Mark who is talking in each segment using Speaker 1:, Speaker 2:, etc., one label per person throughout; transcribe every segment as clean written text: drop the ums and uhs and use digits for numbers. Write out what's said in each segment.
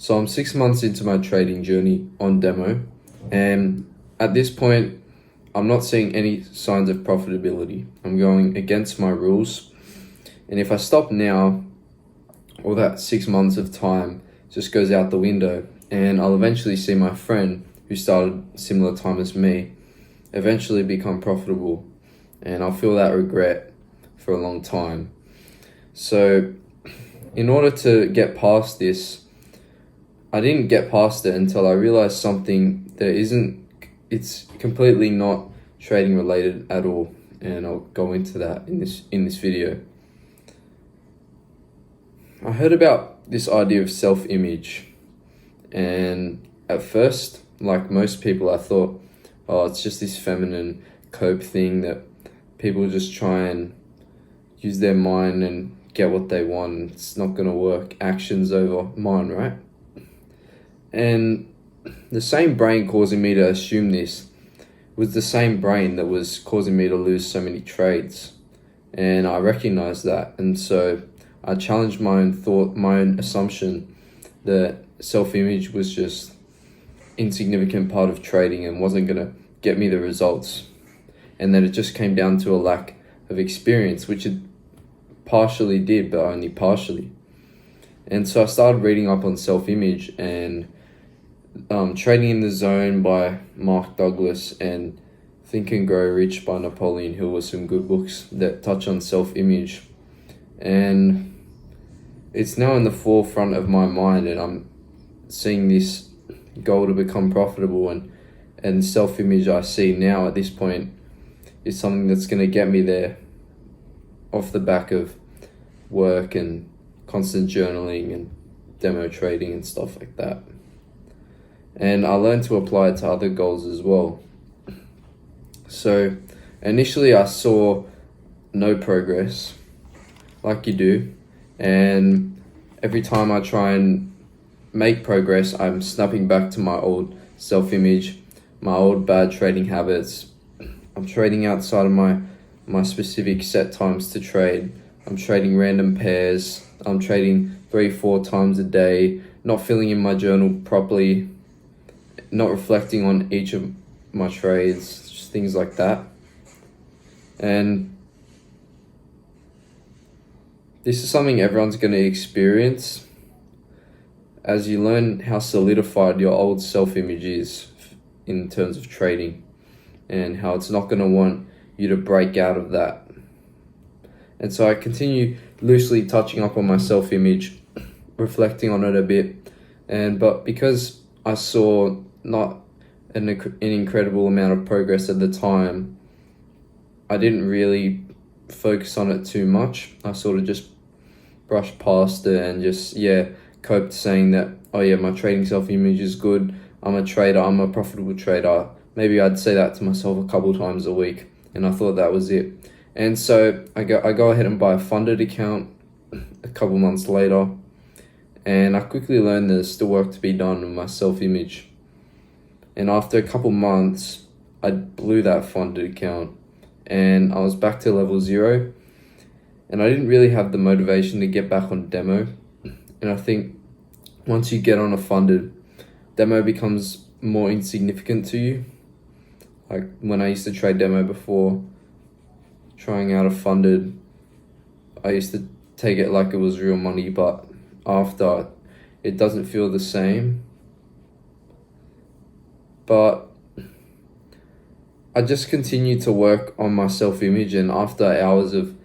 Speaker 1: So I'm 6 months into my trading journey on demo, and at this point, I'm not seeing any signs of profitability. I'm going against my rules, and if I stop now, all that 6 months of time just goes out the window, and I'll eventually see my friend who started similar time as me eventually become profitable, and I'll feel that regret for a long time. So in order to get past this, I didn't get past it until I realized something it's completely not trading related at all, and I'll go into that in this video. I heard about this idea of self-image, and at first, like most people, I thought, oh, it's just this feminine cope thing that people just try and use their mind and get what they want. It's not gonna work. Actions over mind, right? And the same brain causing me to assume this was the same brain that was causing me to lose so many trades. And I recognized that. And so I challenged my own thought, my own assumption that self-image was just insignificant part of trading and wasn't gonna get me the results. And that it just came down to a lack of experience, which it partially did, but only partially. And so I started reading up on self-image and Trading in the Zone by Mark Douglas and Think and Grow Rich by Napoleon Hill were some good books that touch on self-image. And it's now in the forefront of my mind, and I'm seeing this goal to become profitable, and self-image I see now at this point is something that's going to get me there off the back of work and constant journaling and demo trading and stuff like that. And I learned to apply it to other goals as well. So initially I saw no progress, like you do, and every time I try and make progress, I'm snapping back to my old self-image, my old bad trading habits. I'm trading outside of my specific set times to trade. I'm trading random pairs. I'm trading 3-4 times a day, not filling in my journal properly, not reflecting on each of my trades, just things like that. And this is something everyone's going to experience as you learn how solidified your old self-image is in terms of trading, and how it's not going to want you to break out of that. And so I continue loosely touching up on my self-image, reflecting on it a bit, but because I saw not an incredible amount of progress at the time, I didn't really focus on it too much. I sort of just brushed past it and just coped saying that, oh yeah, my trading self-image is good, I'm a trader, I'm a profitable trader. Maybe I'd say that to myself a couple times a week, and I thought that was it. And so I go ahead and buy a funded account a couple months later, and I quickly learned there's still work to be done with my self-image. And after a couple months, I blew that funded account, and I was back to level 0, and I didn't really have the motivation to get back on demo. And I think once you get on a funded, demo becomes more insignificant to you. Like when I used to trade demo before, trying out a funded, I used to take it like it was real money, but after, it doesn't feel the same. But I just continue to work on my self-image, and after hours of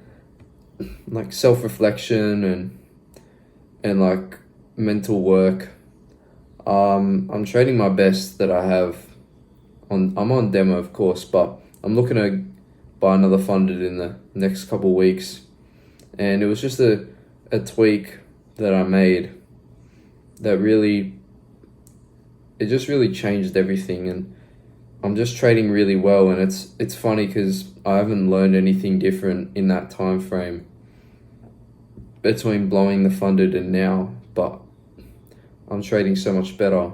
Speaker 1: like self-reflection and like mental work, I'm trading my best that I have I'm on demo, of course, but I'm looking to buy another funded in the next couple weeks. And it was just a tweak that I made that it just really changed everything, and I'm just trading really well. And it's funny because I haven't learned anything different in that time frame between blowing the funded and now, but I'm trading so much better.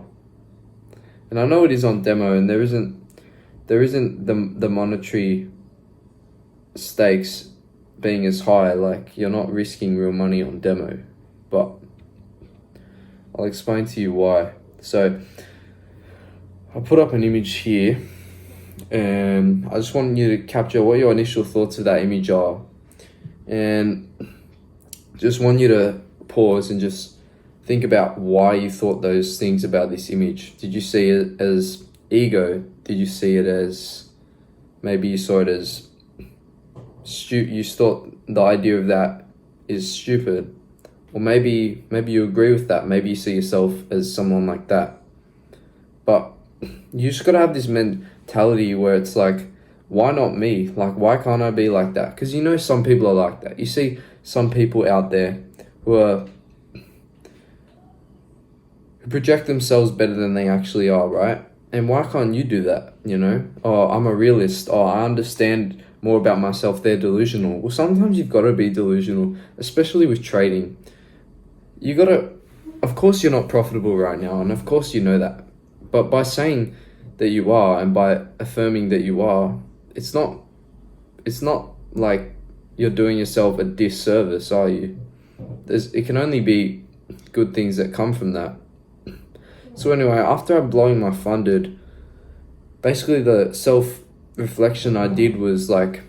Speaker 1: And I know it is on demo, and there isn't the monetary stakes being as high. Like, you're not risking real money on demo, but I'll explain to you why. So I'll put up an image here, and I just want you to capture what your initial thoughts of that image are, and just want you to pause and just think about why you thought those things about this image. Did you see it as ego? Did you see it as, maybe you saw it as you thought the idea of that is stupid, or maybe you agree with that. Maybe you see yourself as someone like that. But you just gotta have this mentality where it's like, why not me? Like, why can't I be like that? Because you know some people are like that. You see some people out there who project themselves better than they actually are, right? And why can't you do that? You know, oh, I'm a realist. Oh, I understand more about myself. They're delusional. Well, sometimes you've got to be delusional, especially with trading. You got to, of course you're not profitable right now, and of course you know that. But by saying that you are, and by affirming that you are, it's not like you're doing yourself a disservice, are you? It can only be good things that come from that. So anyway, after I'm blowing my funded, basically the self-reflection I did was like,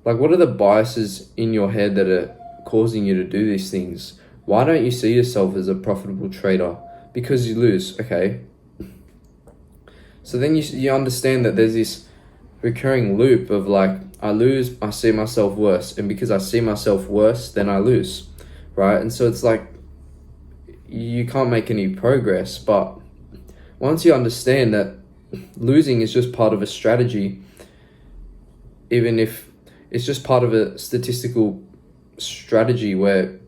Speaker 1: what are the biases in your head that are causing you to do these things? Why don't you see yourself as a profitable trader? Because you lose, okay? So then you understand that there's this recurring loop of like, I lose, I see myself worse. And because I see myself worse, then I lose, right? And so it's like, you can't make any progress. But once you understand that losing is just part of a strategy, even if it's just part of a statistical strategy where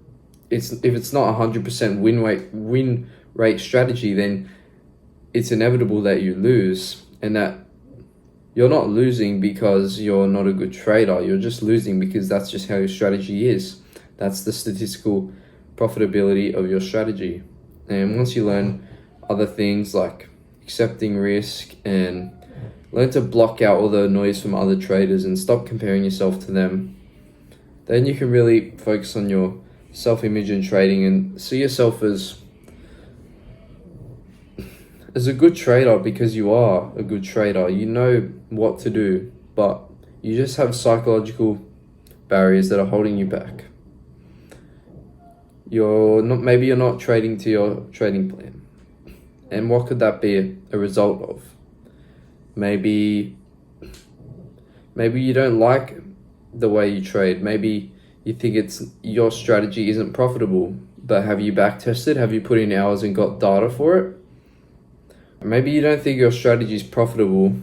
Speaker 1: if it's not 100% win rate strategy, then it's inevitable that you lose, and that you're not losing because you're not a good trader. You're just losing because that's just how your strategy is. That's the statistical profitability of your strategy. And once you learn other things like accepting risk and learn to block out all the noise from other traders and stop comparing yourself to them, then you can really focus on your self-image and trading and see yourself as a good trader, because you are a good trader. You know what to do, but you just have psychological barriers that are holding you back. Maybe you're not trading to your trading plan. And what could that be a result of? Maybe you don't like the way you trade. Maybe you think your strategy isn't profitable, but have you back tested? Have you put in hours and got data for it? Maybe you don't think your strategy is profitable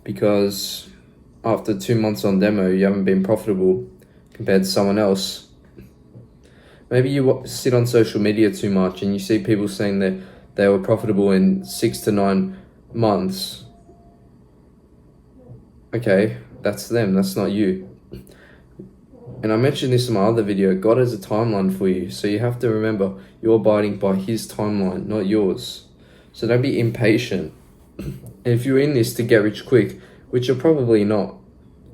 Speaker 1: because after 2 months on demo, you haven't been profitable compared to someone else. Maybe you sit on social media too much and you see people saying that they were profitable in 6 to 9 months. Okay, that's them, that's not you. And I mentioned this in my other video, God has a timeline for you. So you have to remember, you're abiding by his timeline, not yours. So don't be impatient. And if you're in this to get rich quick, which you're probably not,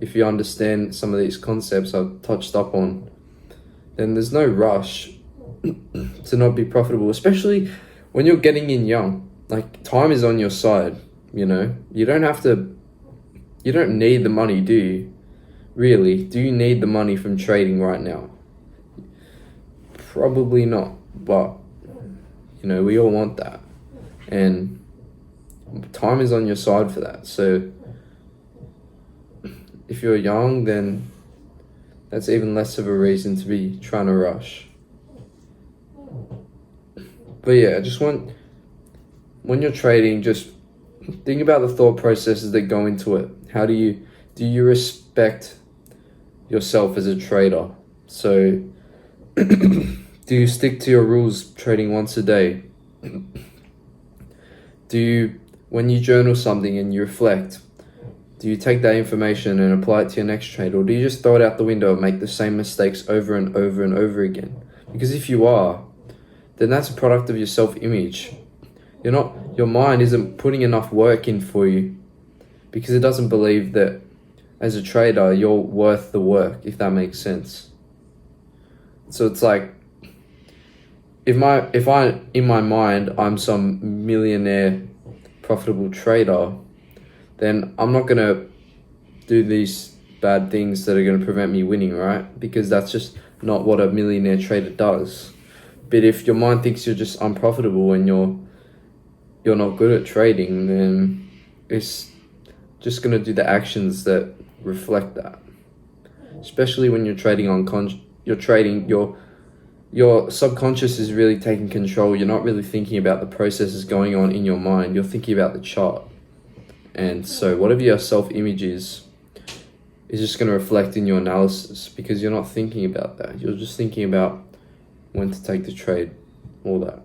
Speaker 1: if you understand some of these concepts I've touched up on, then there's no rush to not be profitable, especially when you're getting in young. Like, time is on your side, you know? You don't need the money, do you? Really, do you need the money from trading right now? Probably not, but, you know, we all want that. And time is on your side for that. So if you're young, then that's even less of a reason to be trying to rush. But yeah, when you're trading, just think about the thought processes that go into it. How do you respect yourself as a trader? So do you stick to your rules trading once a day? When you journal something and you reflect, do you take that information and apply it to your next trade, or do you just throw it out the window and make the same mistakes over and over and over again? Because if you are, then that's a product of your self-image. Your mind isn't putting enough work in for you, because it doesn't believe that as a trader you're worth the work, if that makes sense. So it's like, if I in my mind I'm some millionaire profitable trader, then I'm not gonna do these bad things that are gonna prevent me winning, right? Because that's just not what a millionaire trader does. But if your mind thinks you're just unprofitable and you're not good at trading, then it's just gonna do the actions that reflect that. Especially when you're trading you're trading your subconscious is really taking control. You're not really thinking about the processes going on in your mind. You're thinking about the chart. And so whatever your self-image is just going to reflect in your analysis because you're not thinking about that. You're just thinking about when to take the trade, all that.